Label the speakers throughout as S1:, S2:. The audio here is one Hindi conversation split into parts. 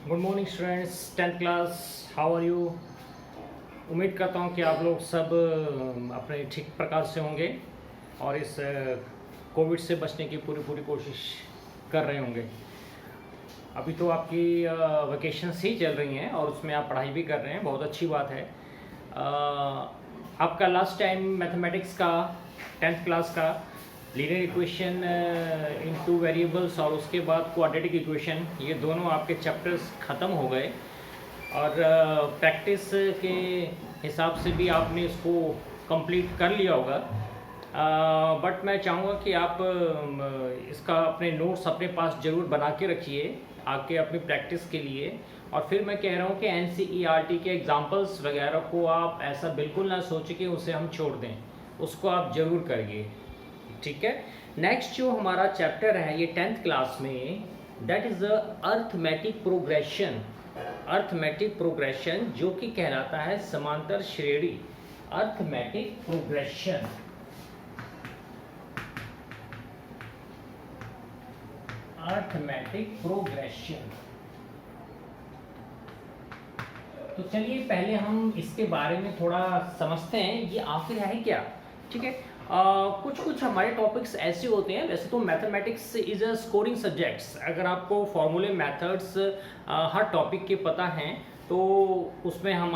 S1: Good morning students, 10th class, how are you. उम्मीद करता हूँ कि आप लोग सब अपने ठीक प्रकार से होंगे और इस कोविड से बचने की पूरी पूरी कोशिश कर रहे होंगे। अभी तो आपकी वेकेशंस ही चल रही हैं और उसमें आप पढ़ाई भी कर रहे हैं, बहुत अच्छी बात है। आपका लास्ट टाइम मैथमेटिक्स का 10th क्लास का linear equation in two variables और उसके बाद क्वाड्रेटिक इक्वेशन, ये दोनों आपके चैप्टर्स ख़त्म हो गए और प्रैक्टिस के हिसाब से भी आपने इसको कंप्लीट कर लिया होगा। बट मैं चाहूँगा कि आप इसका अपने नोट्स अपने पास ज़रूर बना के रखिए आके अपनी प्रैक्टिस के लिए। और फिर मैं कह रहा हूँ कि NCERT के एग्जाम्पल्स वगैरह को आप ऐसा बिल्कुल ना सोचें कि उसे हम छोड़ दें, उसको आप ज़रूर करिए, ठीक है। नेक्स्ट जो हमारा चैप्टर है ये 10th क्लास में, that is the arithmetic progression. Arithmetic progression जो कि कहलाता है समांतर श्रेणी। Arithmetic progression, arithmetic progression. तो चलिए पहले हम इसके बारे में थोड़ा समझते हैं ये आखिर है क्या, ठीक है। कुछ हमारे टॉपिक्स ऐसे होते हैं, वैसे तो mathematics is a scoring subjects. अगर आपको फॉर्मूले मेथड्स हर टॉपिक के पता हैं तो उसमें हम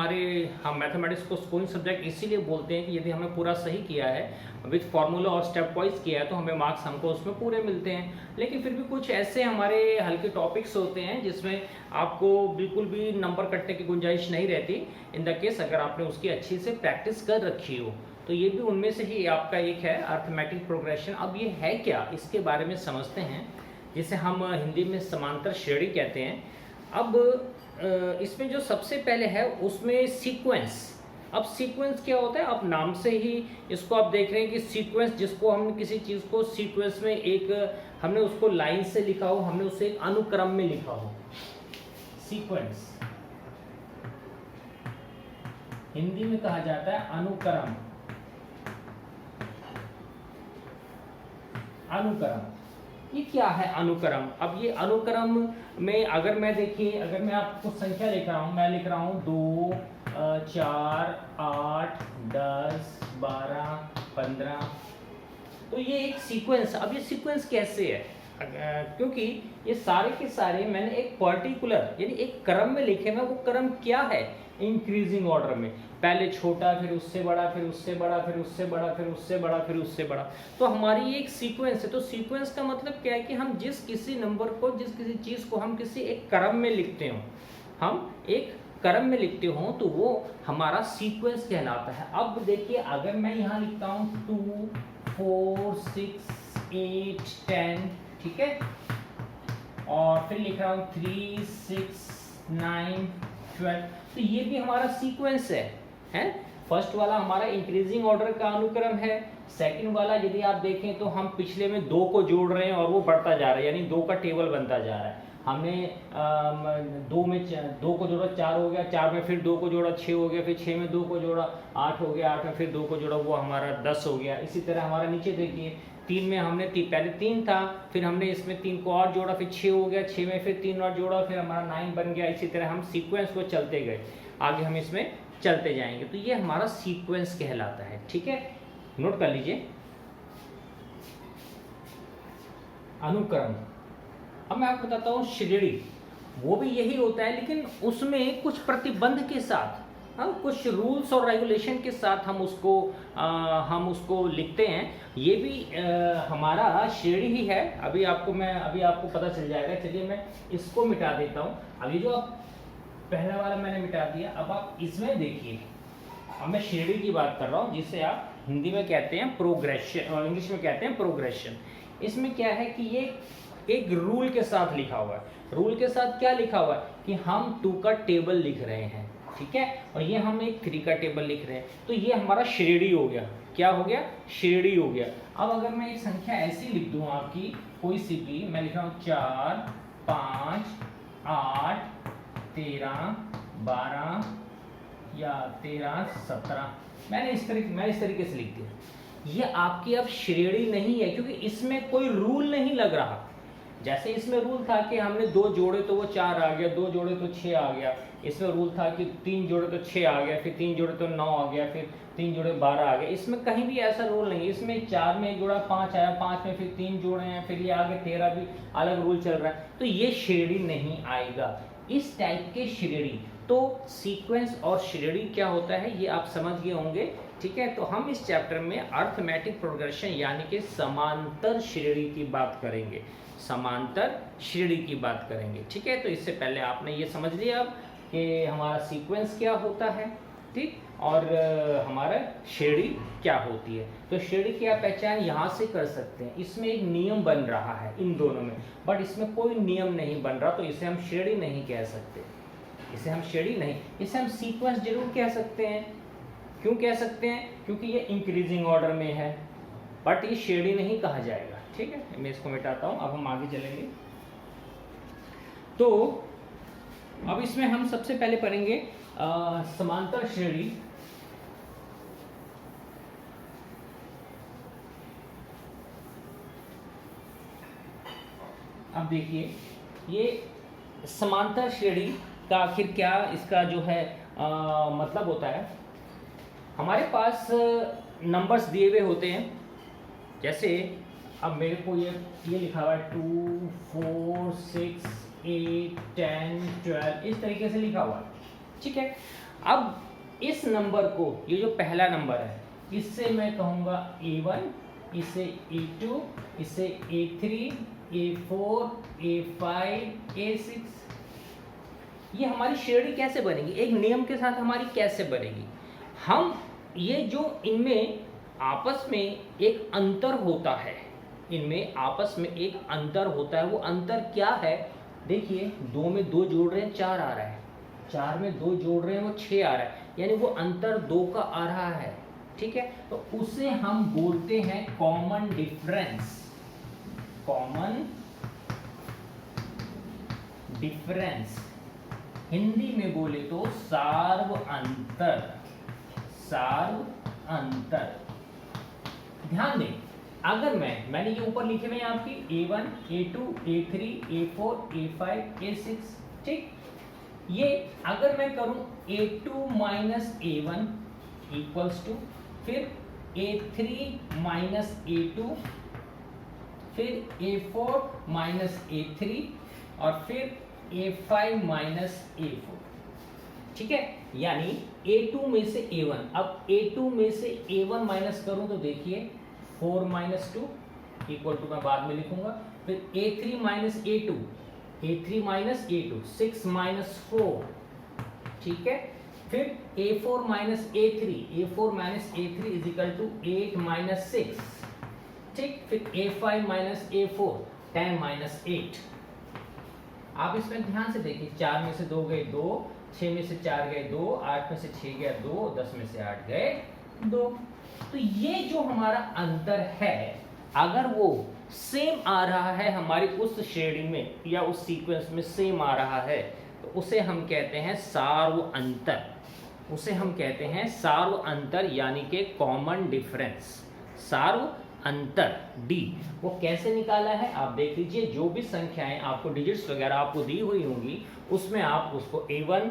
S1: मैथमेटिक्स को स्कोरिंग सब्जेक्ट इसीलिए बोलते हैं कि यदि हमें पूरा सही किया है विथ फार्मूला और स्टेप वाइज किया है तो हमें मार्क्स हमको उसमें पूरे मिलते हैं। लेकिन फिर भी कुछ ऐसे हमारे हल्के टॉपिक्स होते हैं जिसमें आपको बिल्कुल भी नंबर कटने की गुंजाइश नहीं रहती, इन द केस अगर आपने उसकी अच्छी से प्रैक्टिस कर रखी हो। तो ये भी उनमें से ही आपका एक है अर्थमेटिक प्रोग्रेशन। अब ये है क्या, इसके बारे में समझते हैं, जिसे हम हिंदी में समांतर श्रेणी कहते हैं। अब इसमें जो सबसे पहले है उसमें सीक्वेंस। अब सीक्वेंस क्या होता है, अब नाम से ही इसको आप देख रहे हैं कि सीक्वेंस, जिसको हम किसी चीज़ को सीक्वेंस में एक हमने उसको लाइन से लिखा हो, हमने उसे एक अनुक्रम में लिखा हो, सीक्वेंस हिंदी में कहा जाता है अनुक्रम। अनुक्रम, ये क्या है अनुक्रम। अब ये अनुक्रम में अगर मैं देखिए, अगर मैं आपको संख्या लिख रहा हूँ, मैं लिख रहा हूँ 2 4 8 10 12 15, तो ये एक सीक्वेंस। अब ये सीक्वेंस कैसे है, क्योंकि ये सारे के सारे मैंने एक पर्टिकुलर यानी एक क्रम में लिखे हैं। वो क्रम क्या है, इंक्रीजिंग ऑर्डर में, पहले छोटा फिर उससे बड़ा फिर उससे बड़ा फिर उससे बड़ा फिर उससे बड़ा फिर उससे बड़ा। तो हमारी एक सीक्वेंस है। तो सीक्वेंस का मतलब क्या है कि हम जिस किसी नंबर को, जिस किसी चीज़ को हम किसी एक क्रम में लिखते हो, हम एक क्रम में लिखते हो तो वो हमारा सीक्वेंस कहलाता है। अब देखिए अगर मैं यहाँ लिखता हूँ 2 4 6 8 10, ठीक है, और फिर लिख रहा हूँ 3 6 9 12, तो ये भी हमारा सीक्वेंस है। फर्स्ट वाला हमारा इंक्रीजिंग ऑर्डर का अनुक्रम है। सेकंड वाला यदि आप देखें तो हम पिछले में 2 को जोड़ रहे हैं और वो बढ़ता जा रहा है, यानी 2 का टेबल बनता जा रहा है। हमने 2 में 2 को जोड़ा 4 हो गया, 4 में फिर 2 को जोड़ा 6 हो गया, फिर 6 में 2 को जोड़ा 8 हो गया, 8 में फिर 2 को जोड़ा वो हमारा 10 हो गया। इसी तरह हमारा नीचे देखिए 3 में हमने पहले 3 था, फिर हमने इसमें 3 को और जोड़ा, फिर 6 हो गया, 6 में फिर 3 और जोड़ा, फिर हमारा 9 बन गया। इसी तरह हम सीक्वेंस को चलते गए, आगे हम इसमें चलते जाएंगे। तो ये हमारा सीक्वेंस कहलाता है, ठीक है, नोट कर लीजिए अनुक्रम। अब मैं आपको बताता हूँ श्रेणी, वो भी यही होता है लेकिन उसमें कुछ प्रतिबंध के साथ, हम कुछ रूल्स और रेगुलेशन के साथ हम उसको लिखते हैं। ये भी हमारा श्रेणी ही है। अभी आपको पता चल जाएगा। चलिए मैं इसको मिटा देता हूँ। अभी जो आप पहला वाला मैंने मिटा दिया, अब आप इसमें देखिए, अब मैं श्रेणी की बात कर रहा हूँ जिसे आप हिंदी में कहते हैं प्रोग्रेशन और इंग्लिश में कहते हैं प्रोग्रेशन। इसमें क्या है कि ये एक रूल के साथ लिखा हुआ है। रूल के साथ क्या लिखा हुआ है कि हम 2 का टेबल लिख रहे हैं, ठीक है, और ये हम एक 3 का टेबल लिख रहे हैं, तो ये हमारा श्रेणी हो गया। क्या हो गया, श्रेणी हो गया। अब अगर मैं एक संख्या ऐसी लिख दूं आपकी कोई सी भी, मैं लिख रहा हूँ 4 5 8 13 12 या 13 17, मैंने इस तरीके से लिख दिया। ये आपकी अब श्रेणी नहीं है क्योंकि इसमें कोई रूल नहीं लग रहा। जैसे इसमें रूल था कि हमने 2 जोड़े तो वो 4 आ गया, 2 जोड़े तो 6 आ गया। इसमें रूल था कि 3 जोड़े तो 6 आ गया, फिर 3 जोड़े तो 9 आ गया, फिर 3 जोड़े 12 आ गया। इसमें कहीं भी ऐसा रूल नहीं है। इसमें 4 में एक जोड़ा 5 आया, 5 में फिर 3 जोड़े हैं, फिर ये आगे 13 भी अलग रूल चल रहा है, तो ये श्रेणी नहीं आएगा। इस टाइप के श्रेणी, तो सीक्वेंस और श्रेणी क्या होता है ये आप समझ गए होंगे, ठीक है। तो हम इस चैप्टर में अरिथमेटिक प्रोग्रेशन यानी कि समांतर श्रेणी की बात करेंगे, समांतर श्रेणी की बात करेंगे, ठीक है। तो इससे पहले आपने ये समझ लिया अब कि हमारा सीक्वेंस क्या होता है, ठीक, और हमारा श्रेणी क्या होती है। तो श्रेणी की आप पहचान यहाँ से कर सकते हैं। इसमें एक नियम बन रहा है इन दोनों में, बट इसमें कोई नियम नहीं बन रहा, तो इसे हम श्रेणी नहीं कह सकते, इसे हम श्रेणी नहीं, इसे हम सीक्वेंस जरूर कह सकते हैं। क्यों कह सकते हैं? क्योंकि ये इंक्रीजिंग ऑर्डर में है, बट ये श्रेणी नहीं कहा जाएगा, ठीक है। मैं इसको मिटाता हूँ, अब हम आगे चलेंगे। तो अब इसमें हम सबसे पहले पढ़ेंगे समांतर श्रेणी। अब देखिए ये समांतर श्रेणी का आखिर क्या इसका जो है मतलब होता है। हमारे पास नंबर्स दिए हुए होते हैं, जैसे अब मेरे को ये लिखा हुआ है 2 4 6 8 10 12 इस तरीके से लिखा हुआ है, ठीक है। अब इस नंबर को, ये जो पहला नंबर है, इससे मैं कहूँगा A1, इसे A2, इसे A3, A4, A5, A6। ये हमारी श्रेणी कैसे बनेगी, एक नियम के साथ हमारी कैसे बनेगी। हम ये जो इनमें आपस में एक अंतर होता है, इनमें आपस में एक अंतर होता है, वो अंतर क्या है? देखिए 2 में 2 जोड़ रहे हैं 4 आ रहा है, 4 में 2 जोड़ रहे हैं वो 6 आ रहा है, यानी वो अंतर 2 का आ रहा है, ठीक है। तो उसे हम बोलते हैं common difference, common difference. Hindi में बोले तो सार्व अंतर, सार्व अंतर। ध्यान दें, अगर मैंने ये ऊपर लिखे हुए हैं आपकी A1, A2, A3, A4, A5, A6, ठीक। ये अगर मैं करूं A2 minus A1 equals to, फिर A3 माइनस A2, फिर A4 माइनस A3 और फिर A5 माइनस A4, ठीक है। यानी A2 में से A1, अब A2 में से A1 माइनस करूं तो देखिए 4 माइनस 2 इक्वल टू, मैं बाद में लिखूंगा, फिर A3 minus A2, A3 minus A2 6 minus 4, ठीक है। फिर A4 minus A3, A4 minus A3 is equal to 8 minus 6, ठीक। फिर A5 माइनस A4 10 माइनस 8। आप इसमें ध्यान से देखिए, 4 में से 2 गए 2, 6 में से 4 गए 2, 8 में से 6 गया 2, 10 में से 8 गए 2। तो ये जो हमारा अंतर है, अगर वो सेम आ रहा है हमारी उस श्रेणी में या उस सीक्वेंस में सेम आ रहा है, तो उसे हम कहते हैं सार्व अंतर, उसे हम कहते हैं सार्व अंतर, यानी कि कॉमन डिफरेंस, सार्व अंतर D। वो कैसे निकाला है आप देख लीजिए, जो भी संख्याएं आपको डिजिट्स वगैरह आपको दी हुई होंगी, उसमें आप उसको A1,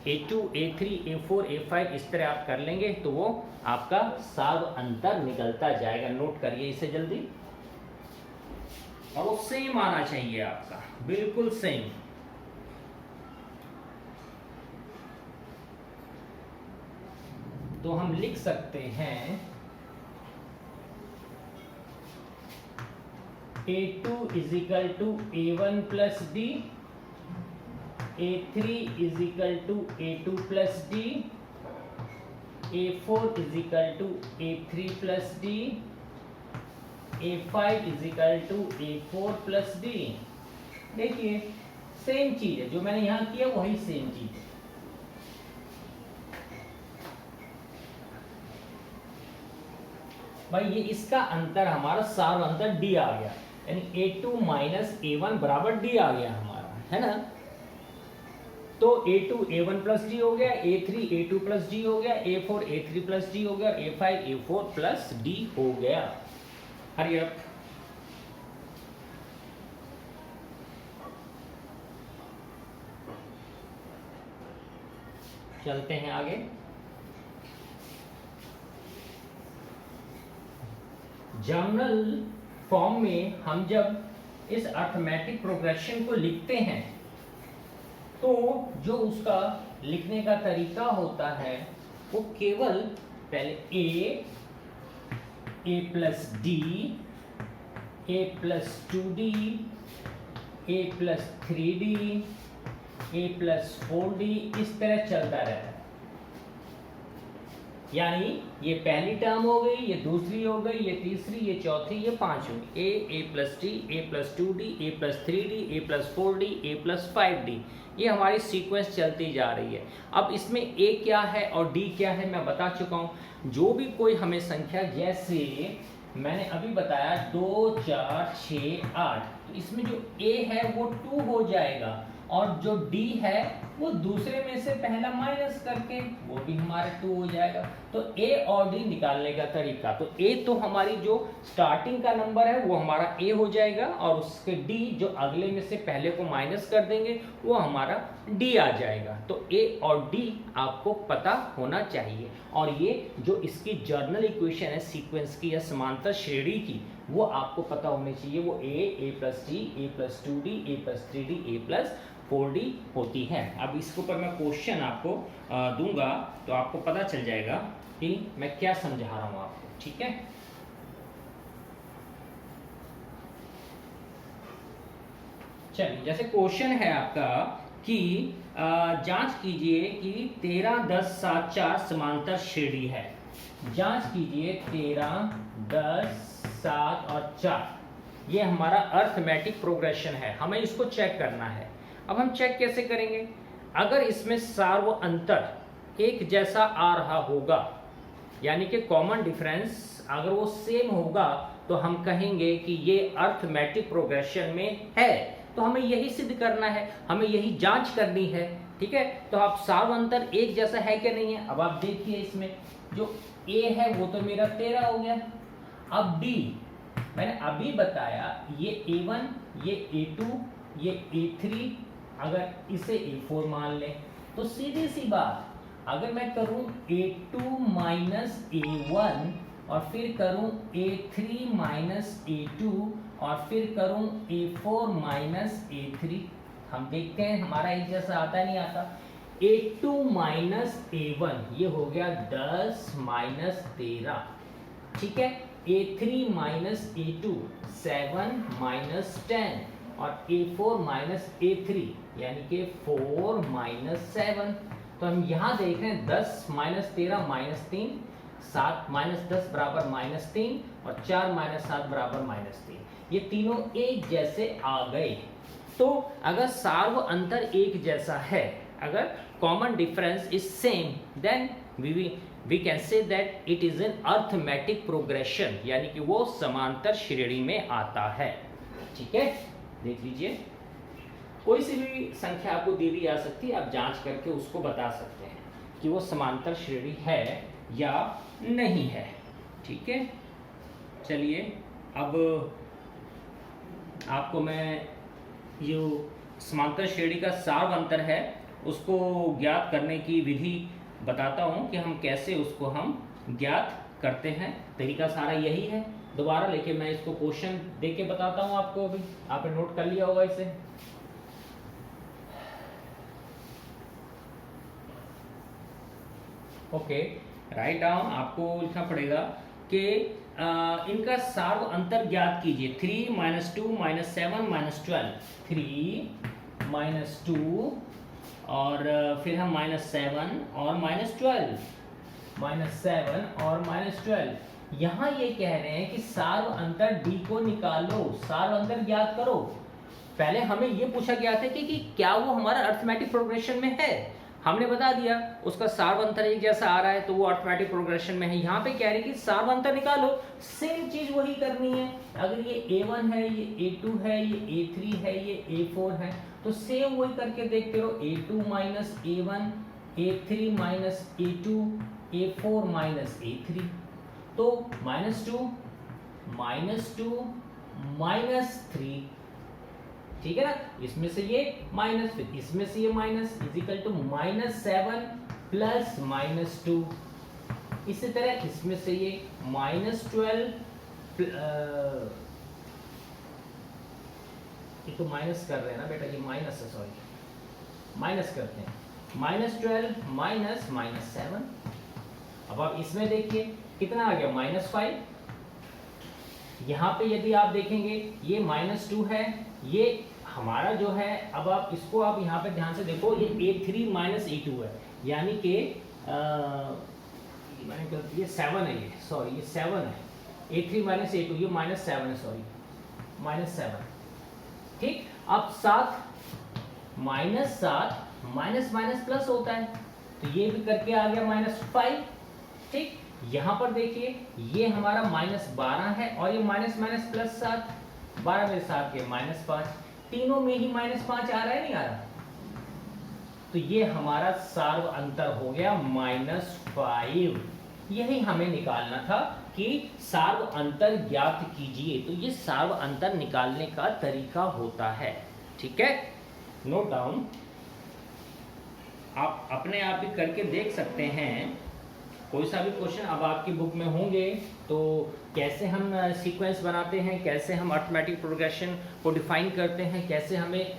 S1: A2, A3, A4, A5 इस तरह आप कर लेंगे तो वो आपका सार्व अंतर निकलता जाएगा। नोट करिए इसे जल्दी, और वो सेम आना चाहिए आपका, बिल्कुल सेम। तो हम लिख सकते हैं A2 is equal to A1 plus D, A3 is equal to A2 plus D, A4 is equal to A3 plus D, A5 is equal to A4 plus D। देखिए सेम चीज है, जो मैंने यहां किया वही सेम चीज है। भाई ये इसका अंतर हमारा सार्व अंतर D आ गया, यानी A2 माइनस A1 बराबर D आ गया हमारा, है ना। तो A2 A1 प्लस D हो गया, A3 A2 प्लस D हो गया, A4 A3 प्लस D हो गया, A5 A4 प्लस D हो गया। Hurry up. चलते हैं आगे। जर्नल फॉर्म में हम जब इस अर्थमेटिक प्रोग्रेशन को लिखते हैं तो जो उसका लिखने का तरीका होता है वो केवल पहले a plus D, a plus 2d, a plus 3d, a plus 4d इस तरह चलता रहता है। यानी ये पहली टर्म हो गई, ये दूसरी हो गई, ये तीसरी, ये चौथी, ये पांचवी। a plus D, a plus 2d, a plus 3d, a plus 4d, a plus 5d, ये हमारी सीक्वेंस चलती जा रही है। अब इसमें a क्या है और d क्या है मैं बता चुका हूँ। जो भी कोई हमें संख्या, जैसे मैंने अभी बताया 2, 4, 6, 8, तो इसमें जो a है वो 2 हो जाएगा और जो d है वो दूसरे में से पहला माइनस करके वो भी हमारा 2 हो जाएगा। तो a और d निकालने का तरीका, तो a तो हमारी जो स्टार्टिंग का नंबर है वो हमारा a हो जाएगा और उसके d जो अगले में से पहले को माइनस कर देंगे वो हमारा d आ जाएगा। तो a और d आपको पता होना चाहिए और ये जो इसकी जर्नल इक्वेशन है सीक्वेंस की या समांतर श्रेणी की वो आपको पता होनी चाहिए। वो a plus d, a plus 2d, a plus 3d, a plus 4d होती है। अब इसके ऊपर मैं क्वेश्चन आपको दूंगा तो आपको पता चल जाएगा कि मैं क्या समझा रहा हूं आपको, ठीक है। चलिए, जैसे क्वेश्चन है आपका कि जांच कीजिए कि 13, 10, 7, 4 समांतर श्रेणी है। जांच कीजिए 13, 10, 7 और 4 ये हमारा अर्थमेटिक प्रोग्रेशन है, हमें इसको चेक करना है। अब हम चेक कैसे करेंगे? अगर इसमें सार्व अंतर एक जैसा आ रहा होगा, यानी कि कॉमन डिफरेंस अगर वो सेम होगा तो हम कहेंगे कि ये अर्थमेटिक प्रोग्रेशन में है। तो हमें यही सिद्ध करना है, हमें यही जांच करनी है, ठीक है। तो आप सार्व अंतर एक जैसा है कि नहीं है। अब आप देखिए इसमें जो a है वो तो मेरा 13 हो गया। अब d मैंने अभी बताया ये a1, ये a2, ये a3, अगर इसे a4 मान लें तो सीधी सी बात, अगर मैं करूं a2 माइनस a1 और फिर करूं a3 माइनस a2 और फिर करूं a4 माइनस a3, हम देखते हैं हमारा एक जैसा आता नहीं आता। a2 माइनस a1 ये हो गया 10 माइनस 13, ठीक है। a3 माइनस a2 7 माइनस 10 और a4 माइनस a3 यानी कि 4 माइनस 7। तो हम यहाँ देख रहे हैं 10 माइनस 13 माइनस 3, 7 माइनस 10 बराबर माइनस 3 और 4 माइनस 7 बराबर माइनस 3, ये तीनों एक जैसे आ गए। तो अगर सार्व अंतर एक जैसा है, अगर common difference is same, then we can say that it is an arithmetic progression, यानी कि वो समांतर श्रेणी में आता है, ठीक है। देख लीजिए, कोई सी भी संख्या आपको दी दी जा सकती है, आप जांच करके उसको बता सकते हैं कि वो समांतर श्रेणी है या नहीं है, ठीक है। चलिए, अब आपको मैं जो समांतर श्रेणी का सार्व अंतर है उसको ज्ञात करने की विधि बताता हूं कि हम कैसे उसको हम ज्ञात करते हैं। तरीका सारा यही है। दोबारा लेके मैं इसको क्वेश्चन दे के बताता हूं आपको। अभी आपने नोट कर लिया होगा इसे। ओके, राइट डाउन आपको लिखना पड़ेगा कि इनका सार्व अंतर ज्ञात कीजिए। 3 माइनस 2 माइनस 7 माइनस 12, 3 माइनस 2 और फिर हम माइनस 7 और माइनस 12, माइनस 7 और माइनस 12। यहाँ ये कह रहे हैं कि सार्व अंतर d को निकालो, सार्व अंतर ज्ञात करो। पहले हमें ये पूछा गया था कि क्या वो हमारा अर्थमेटिक प्रोग्रेशन में है, हमने बता दिया उसका सार्व अंतर एक जैसा आ रहा है तो वो अर्थमेटिक प्रोग्रेशन में है। यहाँ पे कह रहे हैं कि सार्व अंतर निकालो, सेम चीज वही करनी है। अगर ये a1 है, ये a2 है, ये a3 है, ये a4 है, तो सेम वही करके देखते रहो। a2 minus a1, a3 minus a2, a4 minus a3, तो -2 -2 -3, ठीक है ना। इसमें से ये माइनस, फिर इसमें से ये माइनस, इजिकल टू -7 प्लस -2। इसी तरह इसमें से ये -12, ये तो माइनस कर रहे हैं ना बेटा, ये माइनस है, सॉरी माइनस करते हैं, -12 माइनस -7। अब आप इसमें देखिए कितना आ गया, -5। यहाँ पे यदि आप देखेंगे ये -2 है, ये हमारा जो है, अब आप इसको आप यहाँ पे ध्यान से देखो, ये A3 - A2 है, यानी कि ये 7 है, ये सॉरी ये 7 है, A3 - A2 ये -7 है, सॉरी -7। ठीक, अब 7 -7 माइनस माइनस प्लस होता है, तो ये भी करके आ गया -5। ठीक, यहाँ पर देखिए ये हमारा -12 है और ये माइनस माइनस प्लस 7, 12 में 7 के -5, तीनों में ही -5 आ रहा है, नहीं आ रहा, तो ये हमारा सार्व अंतर हो गया -5। यही हमें निकालना था कि सार्व अंतर ज्ञात कीजिए, तो ये सार्व अंतर निकालने का तरीका होता है। ठीक है, नोट डाउन, आप अपने आप भी करके देख सकते हैं। कोई सा भी क्वेश्चन अब आपकी बुक में होंगे, तो कैसे हम सीक्वेंस बनाते हैं, कैसे हम अर्थमेटिक प्रोग्रेशन को डिफाइन करते हैं, कैसे हमें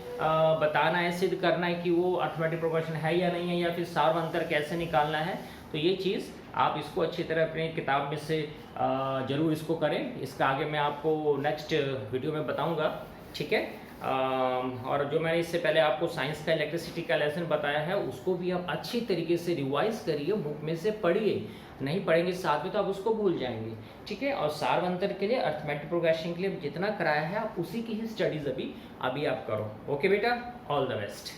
S1: बताना है, सिद्ध करना है कि वो अर्थमेटिक प्रोग्रेशन है या नहीं है, या फिर सार्व अंतर कैसे निकालना है, तो ये चीज़ आप इसको अच्छी तरह अपनी किताब में से ज़रूर इसको करें। इसका आगे मैं आपको नेक्स्ट वीडियो में बताऊँगा। ठीक है, और जो मैंने इससे पहले आपको साइंस का इलेक्ट्रिसिटी का लेसन बताया है, उसको भी आप अच्छी तरीके से रिवाइज करिए, बुक में से पढ़िए, नहीं पढ़ेंगे साथ में तो आप उसको भूल जाएंगे। ठीक है, और सार्व अंतर के लिए, अर्थमेटिक प्रोग्रेशन के लिए जितना कराया है आप उसी की ही स्टडीज अभी आप करो। ओके बेटा, ऑल द बेस्ट।